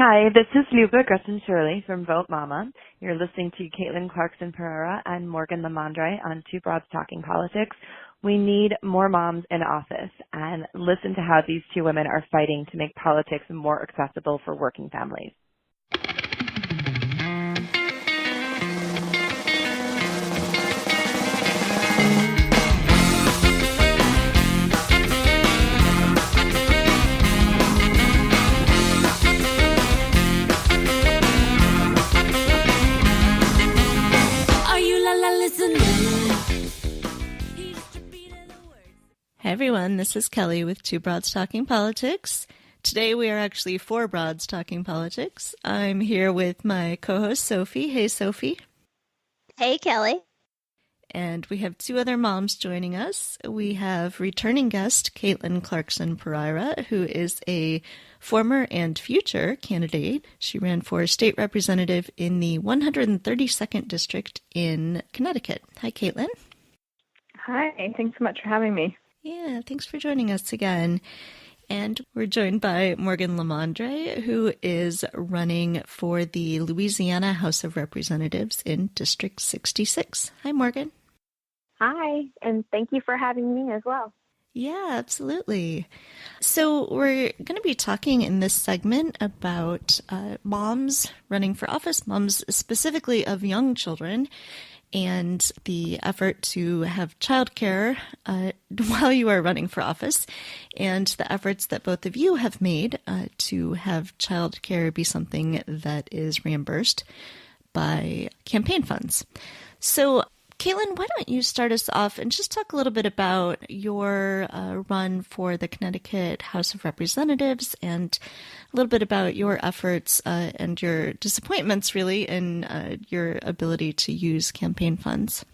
Hi, this is Luba Gresson-Shirley from Vote Mama. You're listening to Clarkson Pereira and Morgan Lamandre on Two Broads Talking Politics. We need more moms in office, and listen to how these two women are fighting to make politics more accessible for working families. Hey everyone, this is Kelly with Two Broads Talking Politics. Today we are actually four broads talking politics. I'm here with my co-host Sophy. Hey Sophy. Hey Kelly. And we have two other moms joining us. We have returning guest Clarkson Pereira, who is a former and future candidate. She ran for state representative in the 132nd district in Connecticut. Hi Caitlin. Hi, thanks so much for having me. Yeah, thanks for joining us again. And we're joined by Morgan Lamandre, who is running for the Louisiana House of Representatives in District 66. Hi, Morgan. Hi, and thank you for having me as well. Yeah, absolutely. So we're going to be talking in this segment about moms running for office, moms specifically of young children, and the effort to have childcare while you are running for office, and the efforts that both of you have made to have childcare be something that is reimbursed by campaign funds. So, Caitlin, why don't you start us off and just talk a little bit about your run for the Connecticut House of Representatives and a little bit about your efforts and your disappointments, really, in your ability to use campaign funds.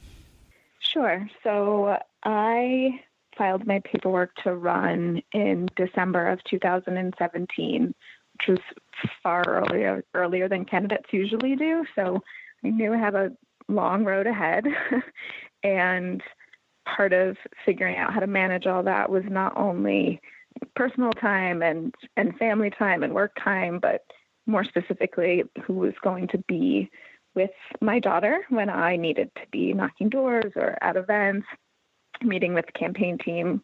Sure. So I filed my paperwork to run in December of 2017, which was far earlier than candidates usually do. So I knew I had a long road ahead. And part of figuring out how to manage all that was not only personal time and family time and work time, but more specifically, who was going to be with my daughter when I needed to be knocking doors or at events, meeting with the campaign team,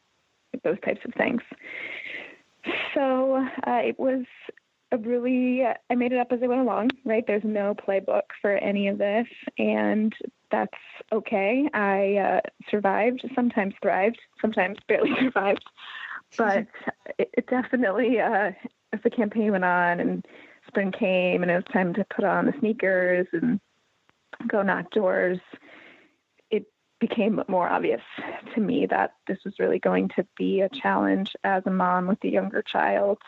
those types of things. So it was I made it up as I went along, right? There's no playbook for any of this, and that's okay. I survived, sometimes thrived, sometimes barely survived. But it definitely, as the campaign went on and spring came and it was time to put on the sneakers and go knock doors, it became more obvious to me that this was really going to be a challenge as a mom with a younger child.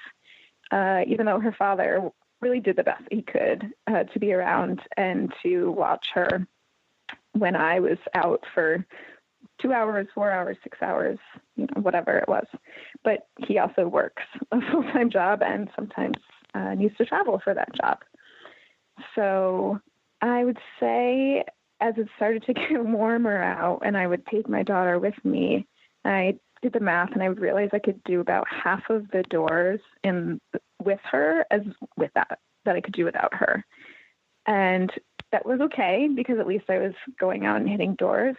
Even though her father really did the best he could to be around and to watch her when I was out for 2 hours, 4 hours, 6 hours, whatever it was. But he also works a full-time job and sometimes needs to travel for that job. So I would say as it started to get warmer out and I would take my daughter with me, I did the math and I would realize I could do about half of the doors with her as with that I could do without her. And that was okay because at least I was going out and hitting doors.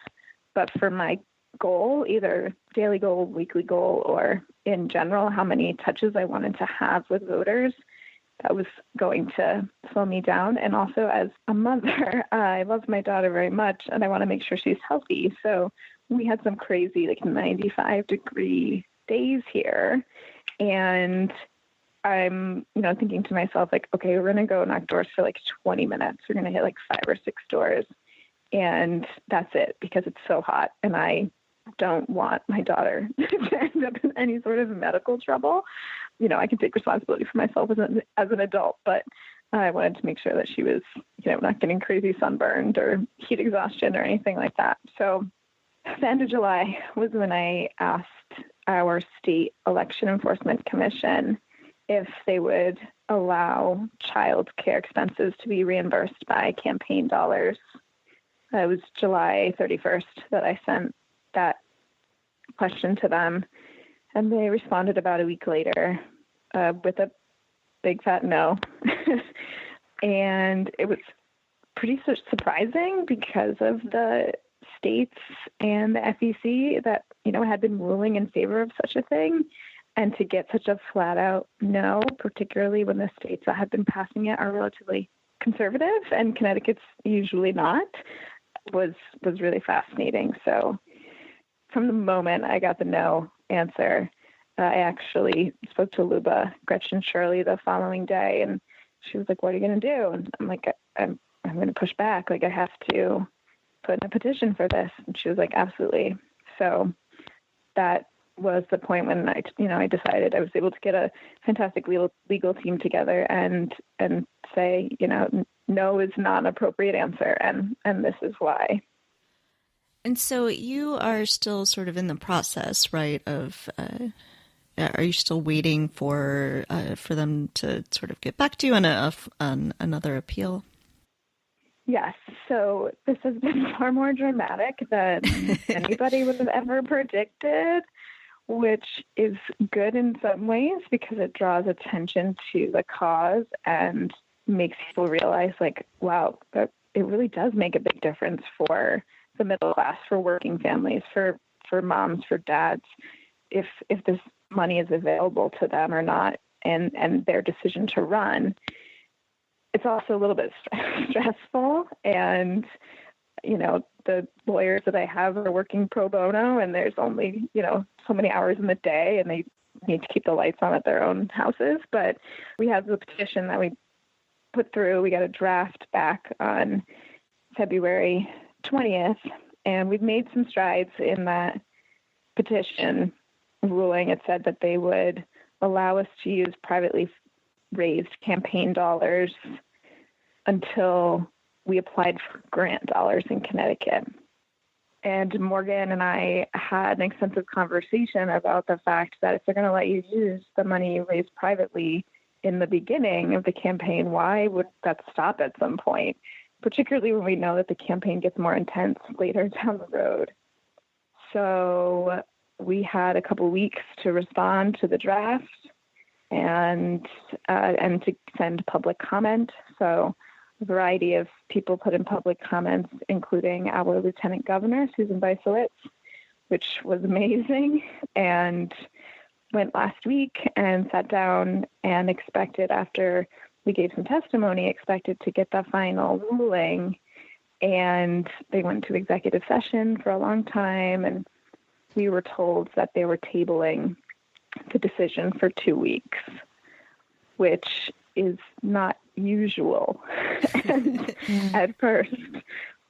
But for my goal, either daily goal, weekly goal, or in general, how many touches I wanted to have with voters, that was going to slow me down. And also as a mother, I love my daughter very much and I want to make sure she's healthy. So we had some crazy 95-degree days here. And I'm, thinking to myself, okay, we're going to go knock doors for 20 minutes. We're going to hit 5 or 6 doors. And that's it because it's so hot. And I don't want my daughter to end up in any sort of medical trouble. I can take responsibility for myself as an adult, but I wanted to make sure that she was, not getting crazy sunburned or heat exhaustion or anything like that. So the end of July was when I asked our state election enforcement commission if they would allow child care expenses to be reimbursed by campaign dollars. It was July 31st that I sent that question to them, and they responded about a week later with a big fat no. And it was pretty surprising because of the states and the FEC that, had been ruling in favor of such a thing. And to get such a flat out no, particularly when the states that have been passing it are relatively conservative and Connecticut's usually not, was really fascinating. So from the moment I got the no answer, I actually spoke to Luba, Gretchen Shirley, the following day, and she was like, "What are you going to do?" And I'm like, I'm going to push back. Like, I have to put in a petition for this. And she was like, "Absolutely." So that was the point when I decided I was able to get a fantastic legal team together and say, no is not an appropriate answer, and this is why. And so you are still sort of in the process, right, of are you still waiting for them to sort of get back to you on another appeal? Yes. So this has been far more dramatic than anybody would have ever predicted, which is good in some ways because it draws attention to the cause and makes people realize, like, wow, that it really does make a big difference for the middle class, for working families, for moms, for dads, if this money is available to them or not, and their decision to run. It's also a little bit stressful, and the lawyers that I have are working pro bono, and there's only so many hours in the day, and they need to keep the lights on at their own houses. But we have the petition that we put through. We got a draft back on February 20th, and we've made some strides in that petition ruling. It said that they would allow us to use privately raised campaign dollars until we applied for grant dollars in Connecticut. And Morgan and I had an extensive conversation about the fact that if they're going to let you use the money you raised privately in the beginning of the campaign, why would that stop at some point, particularly when we know that the campaign gets more intense later down the road. So we had a couple weeks to respond to the draft and to send public comment. So a variety of people put in public comments, including our Lieutenant Governor, Susan Beisowitz, which was amazing, and went last week and sat down and expected, after we gave some testimony, expected to get the final ruling. And they went to executive session for a long time, and we were told that they were tabling the decision for 2 weeks, which is not usual. And at first,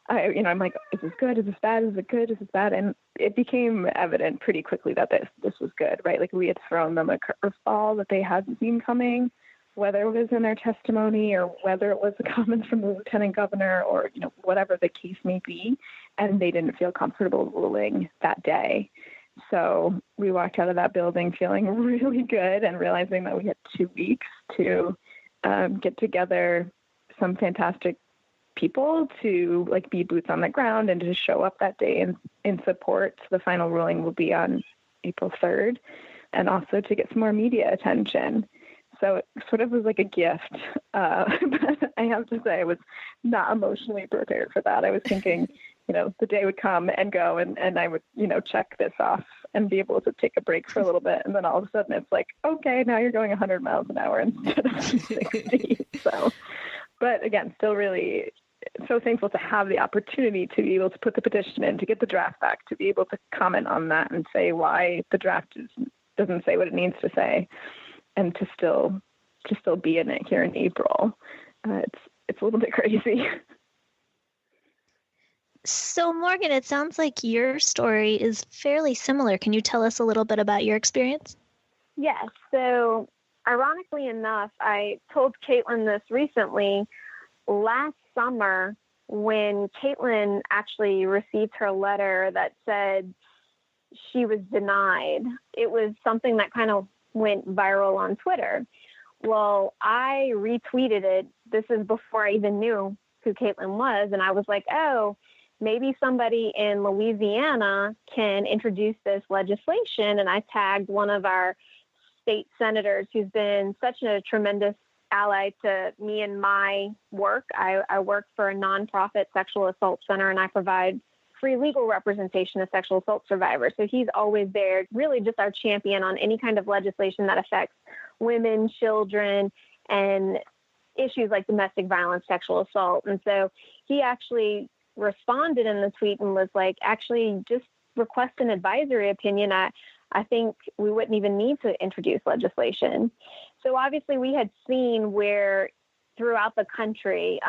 I'm like, is this good? Is this bad? Is it good? Is this bad? And it became evident pretty quickly that this was good, right? Like, we had thrown them a curveball that they hadn't seen coming, whether it was in their testimony or whether it was the comments from the Lieutenant Governor or, whatever the case may be. And they didn't feel comfortable ruling that day. So we walked out of that building feeling really good and realizing that we had 2 weeks to get together some fantastic people to be boots on the ground and to show up that day in support. So the final ruling will be on April 3rd, and also to get some more media attention. So it sort of was like a gift. But I have to say, I was not emotionally prepared for that. I was thinking, the day would come and go, and I would, check this off and be able to take a break for a little bit. And then all of a sudden it's like, okay, now you're going 100 miles an hour instead of 60. So, but again, still really so thankful to have the opportunity to be able to put the petition in, to get the draft back, to be able to comment on that and say why the draft doesn't say what it needs to say, and to still be in it here in April. It's a little bit crazy. So, Morgan, it sounds like your story is fairly similar. Can you tell us a little bit about your experience? Yes. So, ironically enough, I told Caitlin this recently. Last summer, when Caitlin actually received her letter that said she was denied, it was something that kind of went viral on Twitter. Well, I retweeted it. This is before I even knew who Caitlin was. And I was like, oh, maybe somebody in Louisiana can introduce this legislation. And I tagged one of our state senators who's been such a tremendous ally to me and my work. I work for a nonprofit sexual assault center, and I provide free legal representation of sexual assault survivors. So he's always there, really just our champion on any kind of legislation that affects women, children, and issues like domestic violence, sexual assault. And so he actually responded in the tweet and was like, actually, just request an advisory opinion. I think we wouldn't even need to introduce legislation. So obviously we had seen where throughout the country,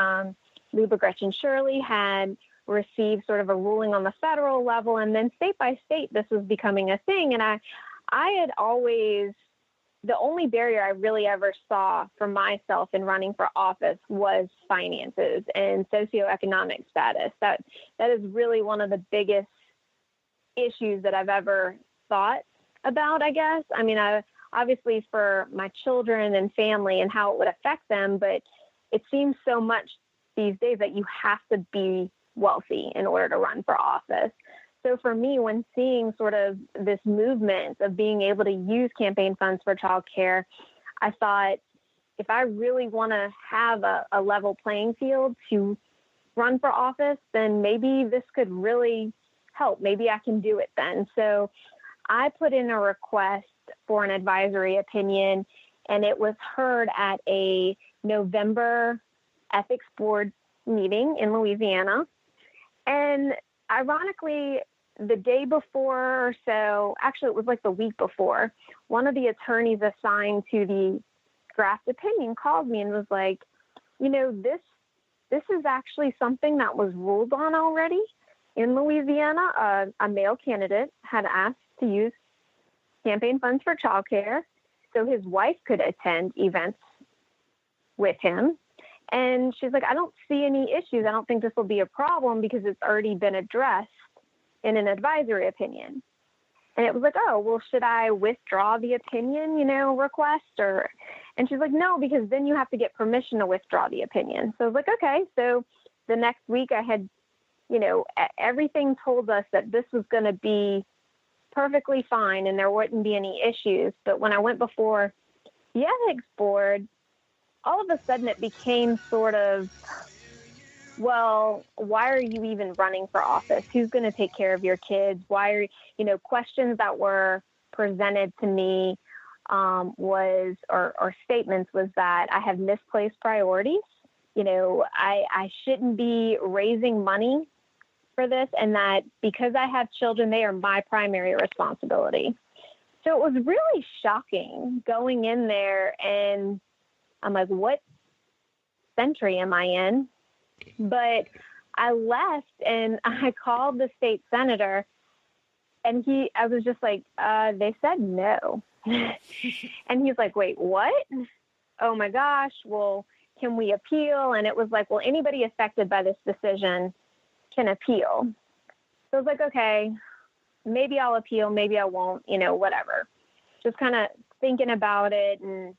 Luba Gretchen Shirley had received sort of a ruling on the federal level, and then state by state, this was becoming a thing. And I had always, the only barrier I really ever saw for myself in running for office was finances and socioeconomic status. That is really one of the biggest issues that I've ever thought about, I guess. I mean, obviously for my children and family and how it would affect them, but it seems so much these days that you have to be wealthy in order to run for office. So for me, when seeing sort of this movement of being able to use campaign funds for childcare, I thought, if I really want to have a level playing field to run for office, then maybe this could really help. Maybe I can do it then. So I put in a request for an advisory opinion, and it was heard at a November ethics board meeting in Louisiana. And ironically, the day before or so, actually it was like the week before, one of the attorneys assigned to the draft opinion called me and was like, you know, this is actually something that was ruled on already in Louisiana. A male candidate had asked to use campaign funds for childcare so his wife could attend events with him. And she's like, I don't see any issues. I don't think this will be a problem because it's already been addressed in an advisory opinion. And it was like, oh, well, should I withdraw the opinion, request? And she's like, no, because then you have to get permission to withdraw the opinion. So I was like, okay. So the next week I had, everything told us that this was going to be perfectly fine and there wouldn't be any issues. But when I went before the ethics board, all of a sudden it became sort of, well, why are you even running for office? Who's going to take care of your kids? Why are, questions that were presented to me or statements was that I have misplaced priorities. I shouldn't be raising money for this, and that because I have children, they are my primary responsibility. So it was really shocking going in there, and I'm like, what century am I in? But I left and I called the state senator, and I was just like, they said no. And he's like, wait, what? Oh my gosh. Well, can we appeal? And it was like, well, anybody affected by this decision can appeal. So I was like, okay, maybe I'll appeal. Maybe I won't, whatever. Just kind of thinking about it. And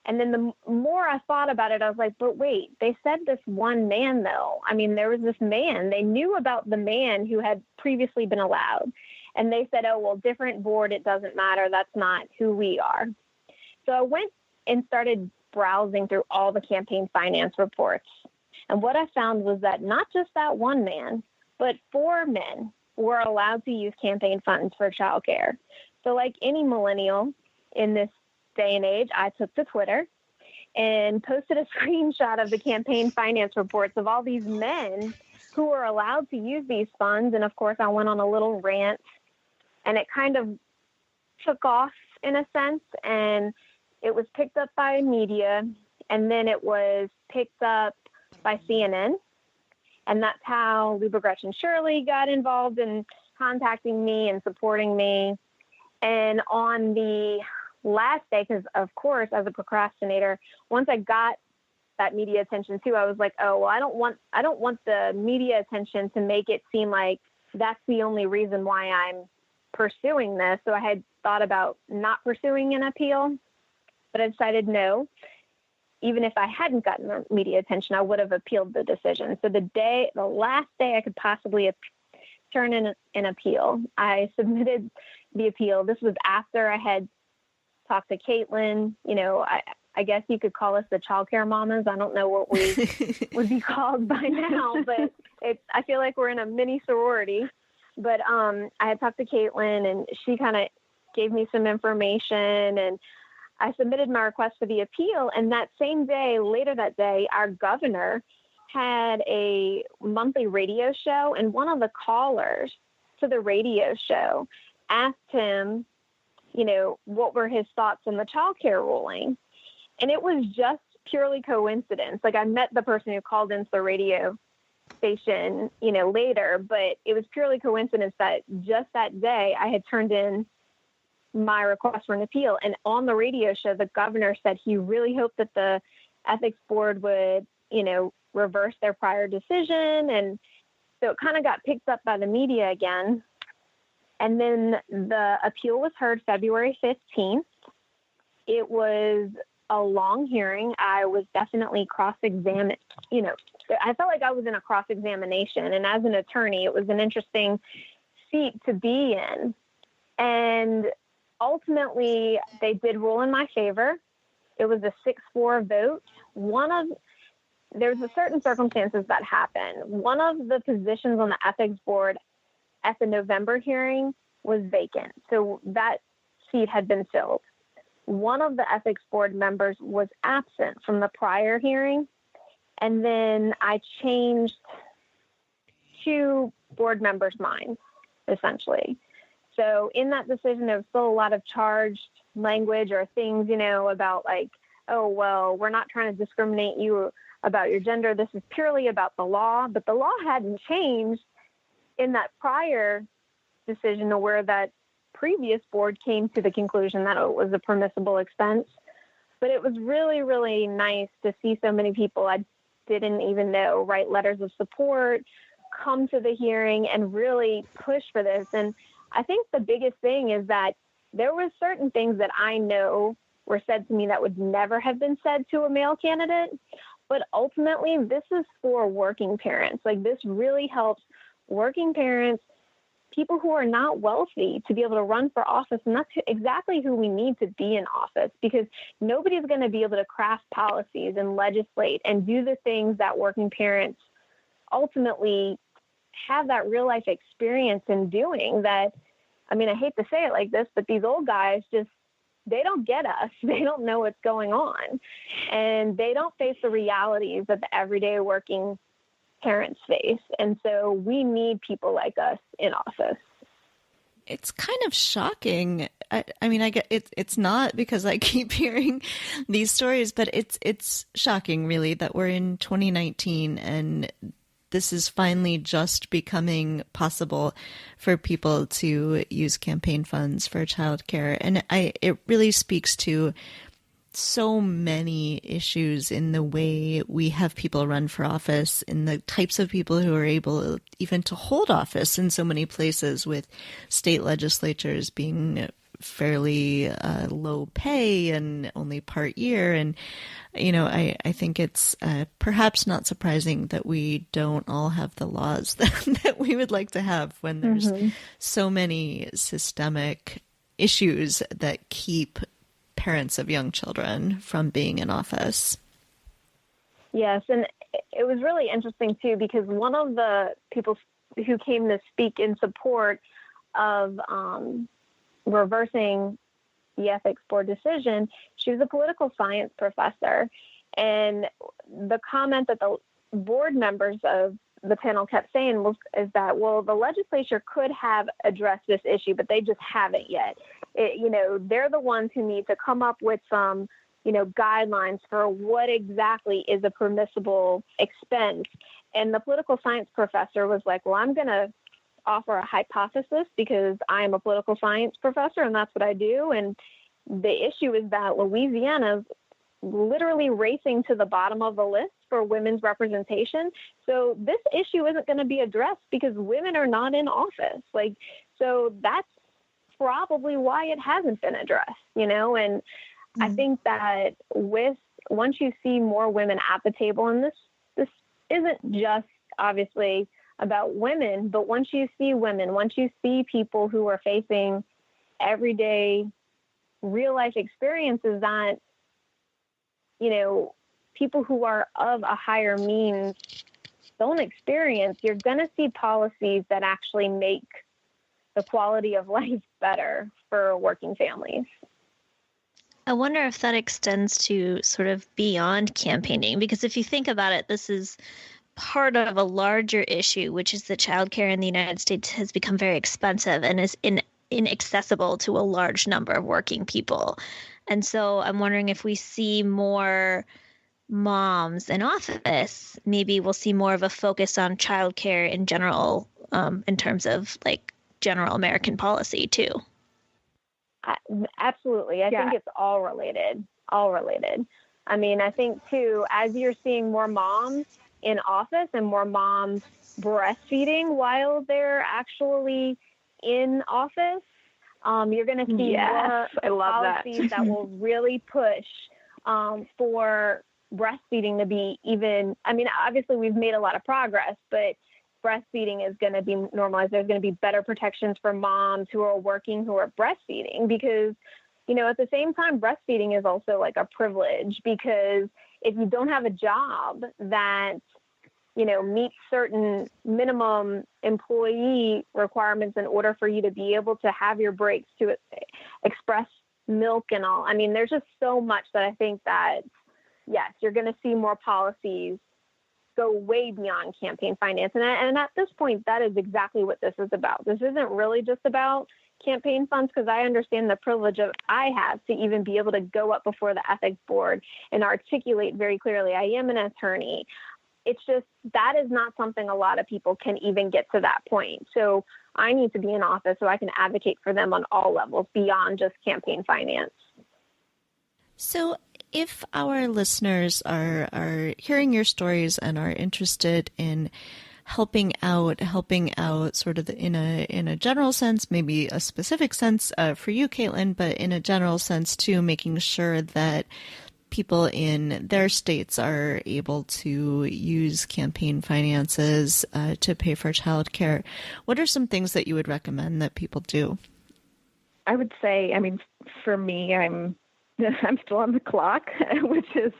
then the more I thought about it, I was like, but wait, they said this one man, though. I mean, there was this man. They knew about the man who had previously been allowed. And they said, oh, well, different board, it doesn't matter. That's not who we are. So I went and started browsing through all the campaign finance reports. And what I found was that not just that one man, but 4 men were allowed to use campaign funds for childcare. So like any millennial in this day and age, I took to Twitter and posted a screenshot of the campaign finance reports of all these men who were allowed to use these funds. And of course, I went on a little rant, and it kind of took off in a sense, and it was picked up by media, and then it was picked up by CNN. And that's how Luba Gretchen Shirley got involved in contacting me and supporting me. And on the last day, because of course, as a procrastinator, once I got that media attention too, I was like, oh, well, I don't want the media attention to make it seem like that's the only reason why I'm pursuing this. So I had thought about not pursuing an appeal, but I decided no. Even if I hadn't gotten the media attention, I would have appealed the decision. So the last day I could possibly turn in an appeal, I submitted the appeal. This was after I had talked to Caitlin. I guess you could call us the childcare mamas. I don't know what we would be called by now, but I feel like we're in a mini sorority. But I had talked to Caitlin, and she kind of gave me some information, and I submitted my request for the appeal. And that same day, later that day, our governor had a monthly radio show, and one of the callers to the radio show asked him, what were his thoughts on the childcare ruling. And it was just purely coincidence. Like, I met the person who called into the radio station, later, but it was purely coincidence that just that day I had turned in my request for an appeal. And on the radio show, the governor said he really hoped that the ethics board would, reverse their prior decision. And so it kind of got picked up by the media again. And then the appeal was heard February 15th. It was a long hearing. I was definitely cross-examined. I felt like I was in a cross-examination. And as an attorney, it was an interesting seat to be in. And ultimately, they did rule in my favor. It was a 6-4 vote. There's a certain circumstances that happen. One of the positions on the ethics board at the November hearing was vacant. So that seat had been filled. One of the ethics board members was absent from the prior hearing. And then I changed 2 board members' minds, essentially. So in that decision, there was still a lot of charged language or things, about like, oh, well, we're not trying to discriminate you about your gender. This is purely about the law. But the law hadn't changed in that prior decision to where that previous board came to the conclusion that it was a permissible expense. But it was really, really nice to see so many people I didn't even know write letters of support, come to the hearing, and really push for this. And I think the biggest thing is that there were certain things that I know were said to me that would never have been said to a male candidate. But ultimately, this is for working parents. Like, this really helps working parents, people who are not wealthy, to be able to run for office. And that's exactly who we need to be in office, because nobody's going to be able to craft policies and legislate and do the things that working parents ultimately have that real life experience in doing. That, I mean, I hate to say it like this, but these old guys they don't get us. They don't know what's going on, and they don't face the realities that the everyday working parents face. And so we need people like us in office. It's kind of shocking. I mean, I get it's not, because I keep hearing these stories, but it's shocking, really, that we're in 2019 and this is finally just becoming possible for people to use campaign funds for childcare. And it really speaks to so many issues in the way we have people run for office, in the types of people who are able even to hold office in so many places, with state legislatures being fairly low pay and only part year. And, I think it's perhaps not surprising that we don't all have the laws that we would like to have, when there's so many systemic issues that keep parents of young children from being in office. Yes, and it was really interesting, too, because one of the people who came to speak in support of reversing the ethics board decision, she was a political science professor. And the comment that the board members of the panel kept saying is that, well, the legislature could have addressed this issue, but they just haven't yet. They're the ones who need to come up with some, guidelines for what exactly is a permissible expense. And the political science professor was like, well, I'm going to offer a hypothesis because I am a political science professor and that's what I do. And the issue is that Louisiana is literally racing to the bottom of the list for women's representation. So this issue isn't going to be addressed because women are not in office. So that's probably why it hasn't been addressed, and I think that once you see more women at the table, and this isn't just obviously about women, but once you see women, once you see people who are facing everyday real life experiences that, people who are of a higher means don't experience. You're going to see policies that actually make the quality of life better for working families. I wonder if that extends to sort of beyond campaigning, because if you think about it, this is part of a larger issue, which is that childcare in the United States has become very expensive and is inaccessible to a large number of working people. And so I'm wondering if we see more moms in office, maybe we'll see more of a focus on childcare in general, in terms of like general American policy too. Absolutely. I think it's all related. I mean, I think too, as you're seeing more moms in office and more moms breastfeeding while they're actually in office, you're going to see more policies that will really push for breastfeeding to be even, I mean, obviously we've made a lot of progress, but breastfeeding is going to be normalized. There's going to be better protections for moms who are working, who are breastfeeding, because, at the same time, breastfeeding is also like a privilege, because if you don't have a job that, meets certain minimum employee requirements in order for you to be able to have your breaks to express milk and all. I mean, there's just so much that I think that, yes, you're going to see more policies go way beyond campaign finance. And at this point, that is exactly what this is about. This isn't really just about campaign funds, because I understand the privilege I have to even be able to go up before the ethics board and articulate very clearly, I am an attorney. It's just, that is not something a lot of people can even get to that point. So I need to be in office so I can advocate for them on all levels beyond just campaign finance. So if our listeners are hearing your stories and are interested in helping out sort of in a general sense, maybe a specific sense for you, Caitlin, but in a general sense too, making sure that people in their states are able to use campaign finances to pay for childcare, what are some things that you would recommend that people do? I would say, I mean, for me, I'm still on the clock, which is,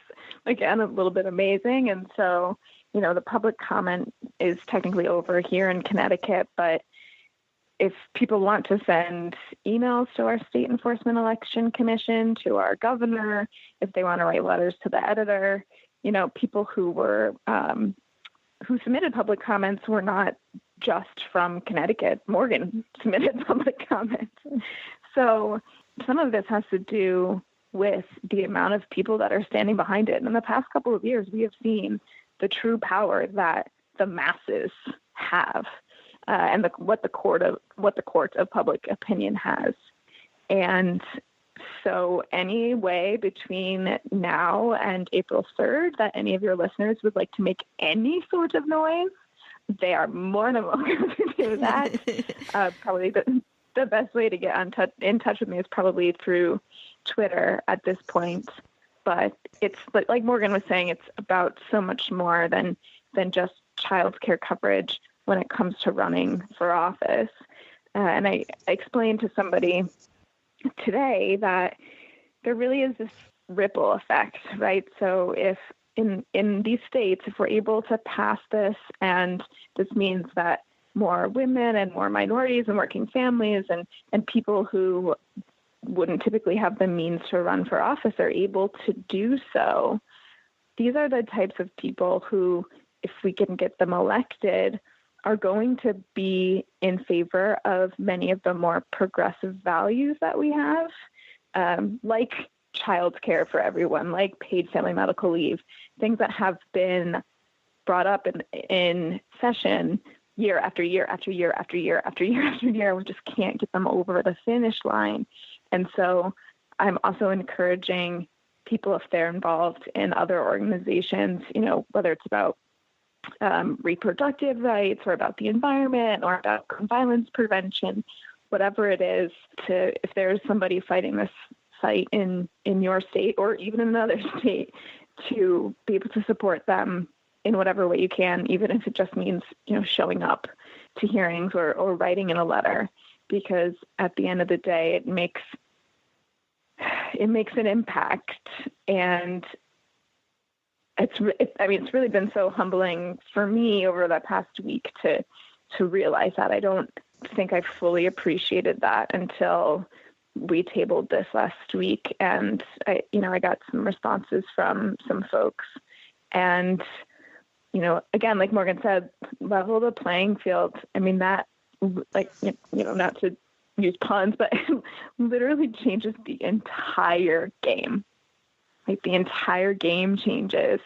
again, a little bit amazing. And so, the public comment is technically over here in Connecticut, but if people want to send emails to our State Enforcement Election Commission, to our governor, if they want to write letters to the editor, people who were, who submitted public comments were not just from Connecticut. Morgan submitted public comments. So some of this has to do with the amount of people that are standing behind it. And in the past couple of years, we have seen the true power that the masses have, and what the court of public opinion has. And so any way between now and April 3rd that any of your listeners would like to make any sort of noise, they are more than welcome to do that. Probably the best way to get in touch with me is probably through Twitter at this point. But it's like Morgan was saying, it's about so much more than just childcare coverage when it comes to running for office. And I explained to somebody today that there really is this ripple effect, right? So if in these states, if we're able to pass this, and this means that more women and more minorities and working families and people who wouldn't typically have the means to run for office are able to do so, these are the types of people who, if we can get them elected, are going to be in favor of many of the more progressive values that we have, like childcare for everyone, like paid family medical leave, things that have been brought up in session year after year after year after year after year after year. We just can't get them over the finish line. And so I'm also encouraging people, if they're involved in other organizations, whether it's about reproductive rights or about the environment or about gun violence prevention, whatever it is, if there's somebody fighting this fight in your state or even in another state, to be able to support them in whatever way you can, even if it just means, showing up to hearings or writing in a letter, because at the end of the day, it makes an impact. And it's really been so humbling for me over the past week to realize that. I don't think I fully appreciated that until we tabled this last week, and I got some responses from some folks, and, again, like Morgan said, level the playing field. I mean, that, like, not to use puns, but literally changes the entire game. Like, the entire game changes.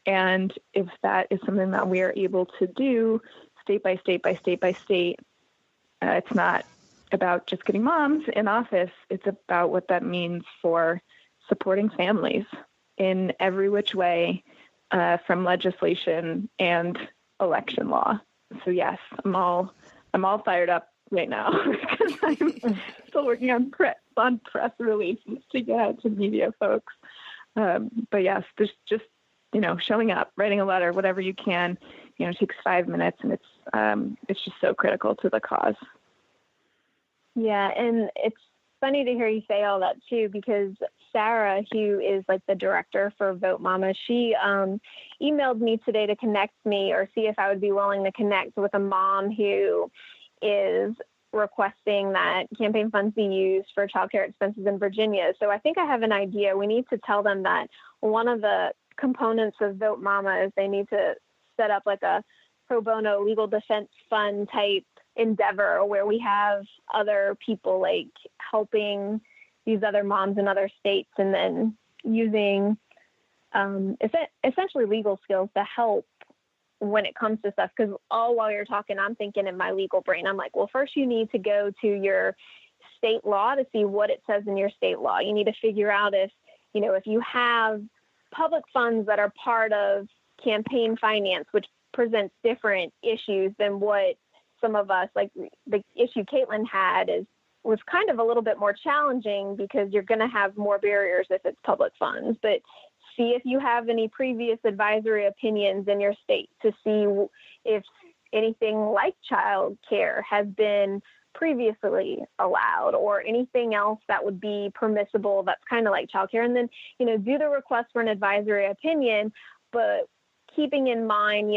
And if that is something that we are able to do state by state by state by state, it's not about just getting moms in office. It's about what that means for supporting families in every which way, from legislation and election law. So yes, I'm all fired up right now because I'm still working on press releases to get out to media folks. But yes, there's just, showing up, writing a letter, whatever you can, it takes 5 minutes, and it's just so critical to the cause. Yeah, and it's funny to hear you say all that too, because Sarah, who is like the director for Vote Mama, she emailed me today to connect me or see if I would be willing to connect with a mom who is requesting that campaign funds be used for childcare expenses in Virginia. So I think I have an idea. We need to tell them that one of the components of Vote Mama is they need to set up like a pro bono legal defense fund type endeavor where we have other people like helping these other moms in other states, and then using essentially legal skills to help when it comes to stuff. Because all while you're talking, I'm thinking in my legal brain, I'm like, well, first you need to go to your state law to see what it says in your state law. You need to figure out if you have public funds that are part of campaign finance, which presents different issues than what some of us, like the issue Caitlin had was kind of a little bit more challenging because you're going to have more barriers if it's public funds. But see if you have any previous advisory opinions in your state to see if anything like child care has been previously allowed or anything else that would be permissible that's kind of like child care. And then, do the request for an advisory opinion, but keeping in mind,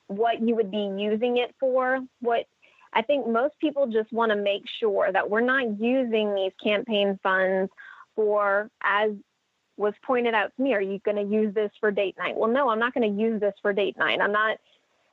what you would be using it for. What I think most people just want to make sure that we're not using these campaign funds for, as was pointed out to me, are you going to use this for date night? Well, no, I'm not going to use this for date night.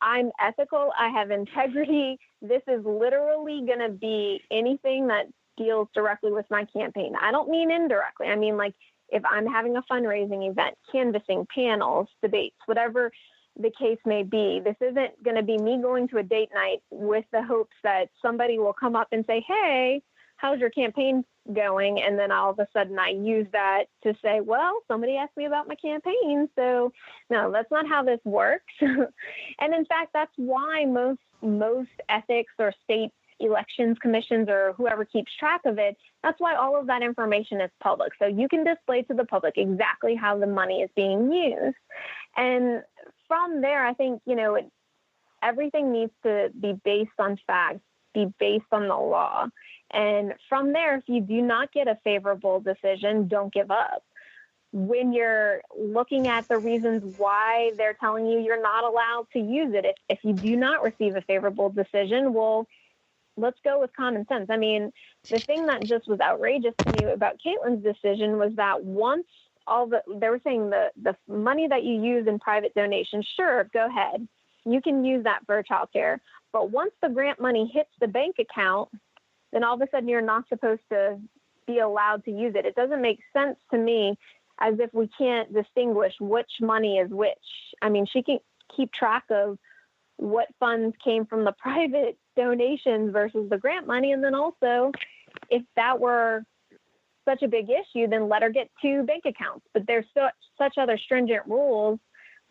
I'm ethical. I have integrity. This is literally going to be anything that deals directly with my campaign. I don't mean indirectly. I mean, like, if I'm having a fundraising event, canvassing, panels, debates, whatever the case may be, this isn't going to be me going to a date night with the hopes that somebody will come up and say, hey, how's your campaign going? And then all of a sudden I use that to say, well, somebody asked me about my campaign. So no, that's not how this works. And in fact, that's why most ethics or state elections commissions or whoever keeps track of it, that's why all of that information is public. So you can display to the public exactly how the money is being used. And from there, I think, everything needs to be based on facts, be based on the law. And from there, if you do not get a favorable decision, don't give up. When you're looking at the reasons why they're telling you you're not allowed to use it, if you do not receive a favorable decision, well, let's go with common sense. I mean, the thing that just was outrageous to me about Caitlin's decision was that once they were saying the money that you use in private donations, sure, go ahead. You can use that for childcare. But once the grant money hits the bank account, then all of a sudden you're not supposed to be allowed to use it. It doesn't make sense to me, as if we can't distinguish which money is which. I mean, she can keep track of what funds came from the private donations versus the grant money. And then also, if that were such a big issue, then let her get 2 bank accounts. But there's such other stringent rules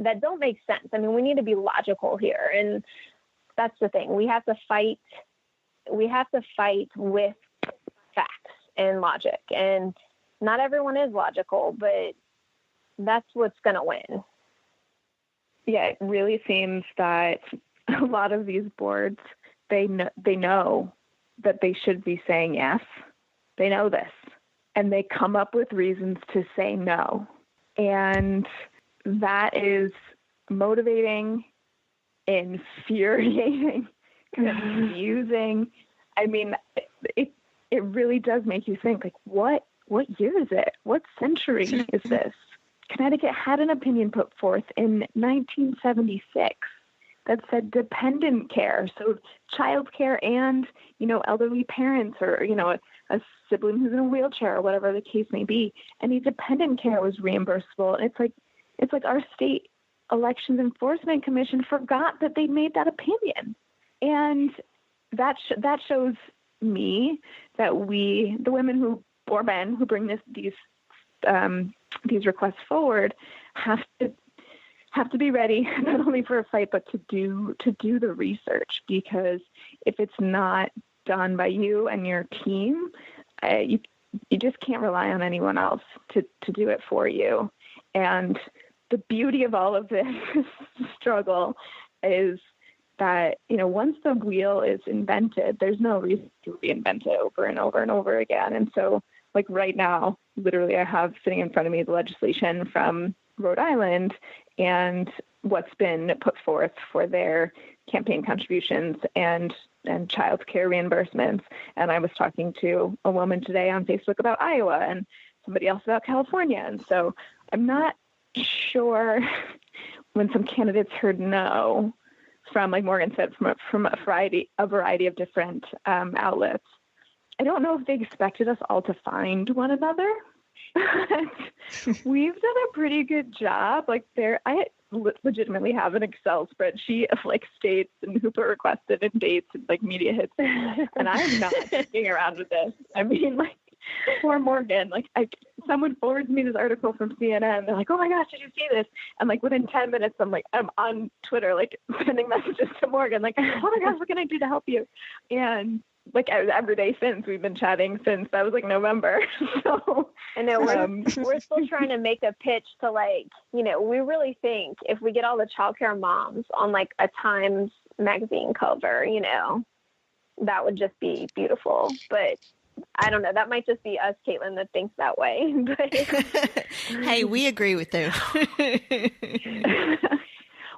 that don't make sense. I mean, we need to be logical here. And that's the thing. We have to fight with facts and logic. And not everyone is logical, but that's what's going to win. Yeah, it really seems that a lot of these boards, they know that they should be saying yes. They know this. and they come up with reasons to say no. And that is motivating, infuriating, confusing. I mean, it really does make you think, like, what year is it? What century is this? Connecticut had an opinion put forth in 1976 that said dependent care, so child care and, elderly parents or, a sibling who's in a wheelchair or whatever the case may be. Any dependent care was reimbursable. And it's like our state elections enforcement commission forgot that they made that opinion. And that shows me that we, the women who, or men who bring these requests forward, have to be ready not only for a fight, but to do the research, because if it's not done by you and your team, you just can't rely on anyone else to do it for you. And the beauty of all of this struggle is that, once the wheel is invented, there's no reason to reinvent it over and over and over again. And so, like right now, literally I have sitting in front of me the legislation from Rhode Island and what's been put forth for their campaign contributions and child care reimbursements. And I was talking to a woman today on Facebook about Iowa and somebody else about California. And so I'm not sure when some candidates heard no from, like Morgan said, from a variety of different outlets. I don't know if they expected us all to find one another. We've done a pretty good job. Like I legitimately have an Excel spreadsheet of like states and who put requested and dates and like media hits, and I'm not sticking around with this. I mean, like, poor Morgan. Like, someone forwards me this article from CNN. They're like, "Oh my gosh, did you see this?" And like within 10 minutes, I'm on Twitter, like sending messages to Morgan, like, "Oh my gosh, what can I do to help you?" And like every day since, we've been chatting since that was like November. So I know we're still trying to make a pitch to, like, we really think if we get all the childcare moms on like a Times magazine cover, that would just be beautiful. But I don't know. That might just be us, Caitlin, that thinks that way. But hey, we agree with you.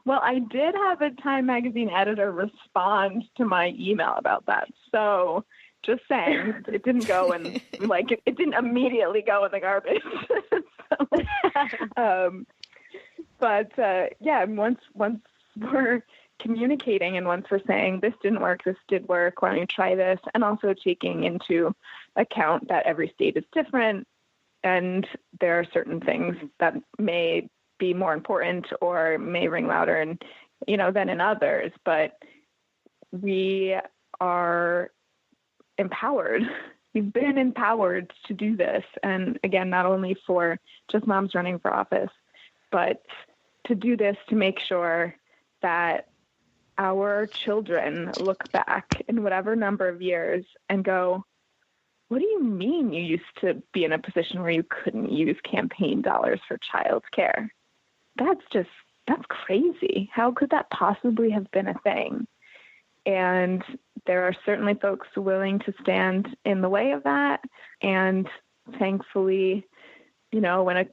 Well, I did have a Time magazine editor respond to my email about that. So just saying, it didn't go and it didn't immediately go in the garbage. Once we're communicating and once we're saying this didn't work, this did work, why don't you try this? And also taking into account that every state is different and there are certain things that may be more important or may ring louder and than in others, but we are empowered. We've been empowered to do this, and again, not only for just moms running for office, but to do this to make sure that our children look back in whatever number of years and go, what do you mean you used to be in a position where you couldn't use campaign dollars for childcare? That's crazy. How could that possibly have been a thing? And there are certainly folks willing to stand in the way of that. And thankfully, when a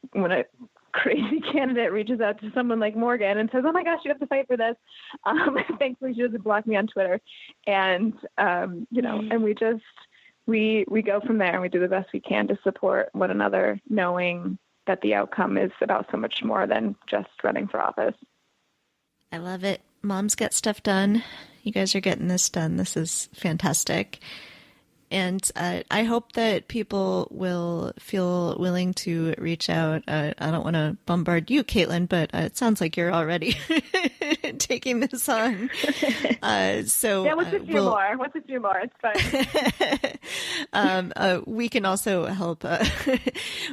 crazy candidate reaches out to someone like Morgan and says, "Oh my gosh, you have to fight for this," thankfully she doesn't block me on Twitter. And and we go from there and we do the best we can to support one another, knowing that the outcome is about so much more than just running for office. I love it. Moms get stuff done. You guys are getting this done. This is fantastic. And I hope that people will feel willing to reach out. I don't want to bombard you, Caitlin, but it sounds like you're already taking this on. So yeah, what's a few more? It's fine. We can also help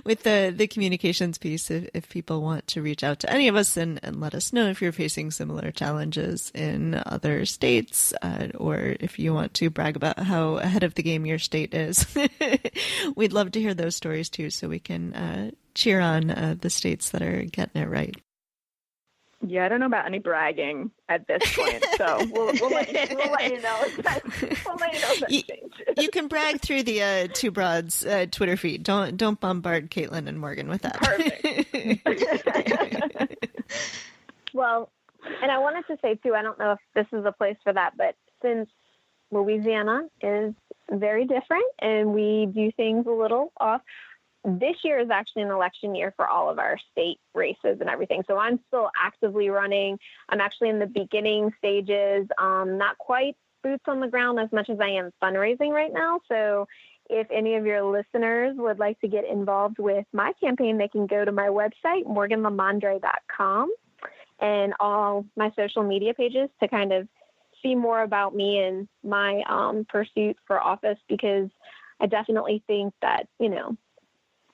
with the communications piece if people want to reach out to any of us and let us know if you're facing similar challenges in other states, or if you want to brag about how ahead of the game your state is. We'd love to hear those stories too, so we can cheer on the states that are getting it right. Yeah, I don't know about any bragging at this point, so we'll let you know if that changes. You can brag through the Two Broads Twitter feed. Don't bombard Caitlin and Morgan with that. Perfect. Well, and I wanted to say too, I don't know if this is a place for that, but since Louisiana is very different and we do things a little off, this year is actually an election year for all of our state races and everything. So I'm still actively running. I'm actually in the beginning stages, not quite boots on the ground as much as I am fundraising right now. So if any of your listeners would like to get involved with my campaign, they can go to my website, morganlamandre.com, and all my social media pages to kind of see more about me and my pursuit for office, because I definitely think that,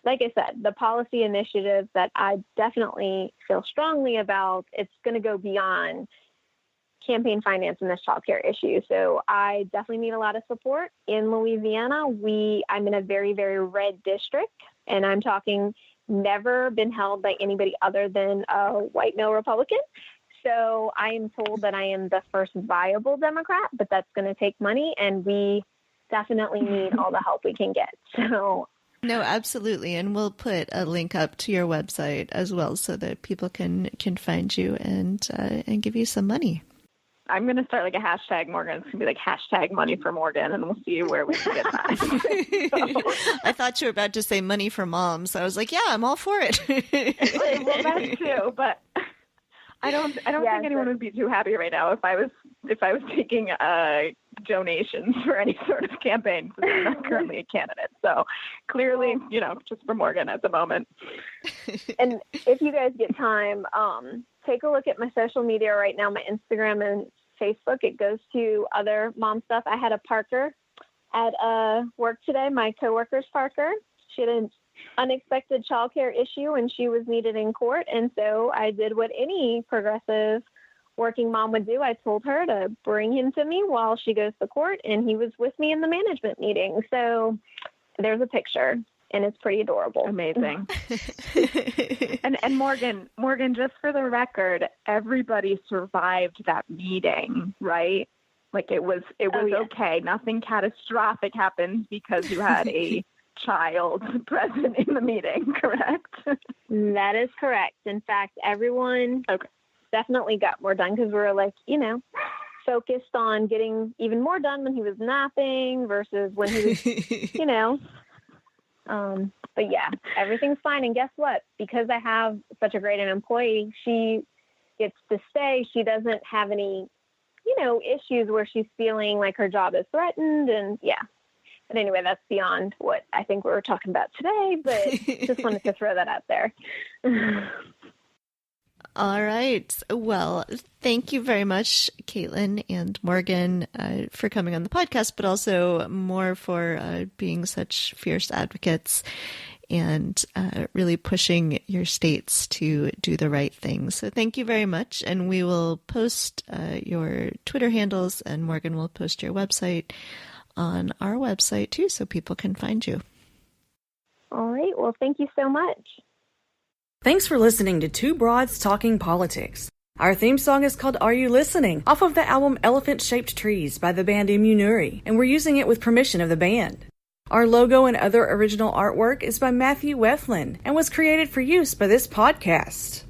like I said, the policy initiatives that I definitely feel strongly about, it's going to go beyond campaign finance and this childcare issue. So I definitely need a lot of support. In Louisiana, I'm in a very, very red district, and I'm talking never been held by anybody other than a white male Republican. So I am told that I am the first viable Democrat, but that's going to take money, and we definitely need all the help we can get. So no, absolutely. And we'll put a link up to your website as well so that people can find you and give you some money. I'm going to start like a hashtag, Morgan. It's going to be like hashtag money for Morgan, and we'll see where we can get that. So. I thought you were about to say money for moms. I was like, yeah, I'm all for it. Well, that too, but I don't think anyone would be too happy right now if I was taking donations for any sort of campaign, since I'm not currently a candidate. So clearly, just for Morgan at the moment. And if you guys get time, take a look at my social media right now, my Instagram and Facebook. It goes to other mom stuff. I had a Parker at work today, my coworker's Parker. She had an unexpected childcare issue and she was needed in court. And so I did what any progressive working mom would do. I told her to bring him to me while she goes to court, and he was with me in the management meeting. So there's a picture, and it's pretty adorable. Amazing. and Morgan, just for the record, everybody survived that meeting, right? Like it was okay. Nothing catastrophic happened because you had a child present in the meeting, correct? That is correct. In fact, everyone definitely got more done because we were like, focused on getting even more done when he was napping versus when he was, but yeah, everything's fine. And guess what? Because I have such a great employee, she gets to stay. She doesn't have any, issues where she's feeling like her job is threatened. And yeah. But anyway, that's beyond what I think we were talking about today, but just wanted to throw that out there. All right. Well, thank you very much, Caitlin and Morgan, for coming on the podcast, but also more for being such fierce advocates and really pushing your states to do the right thing. So thank you very much. And we will post your Twitter handles, and Morgan will post your website on our website too, so people can find you. All right. Well, thank you so much. Thanks for listening to Two Broads Talking Politics. Our theme song is called Are You Listening? Off of the album Elephant Shaped Trees by the band Immunuri, and we're using it with permission of the band. Our logo and other original artwork is by Matthew Weflin and was created for use by this podcast.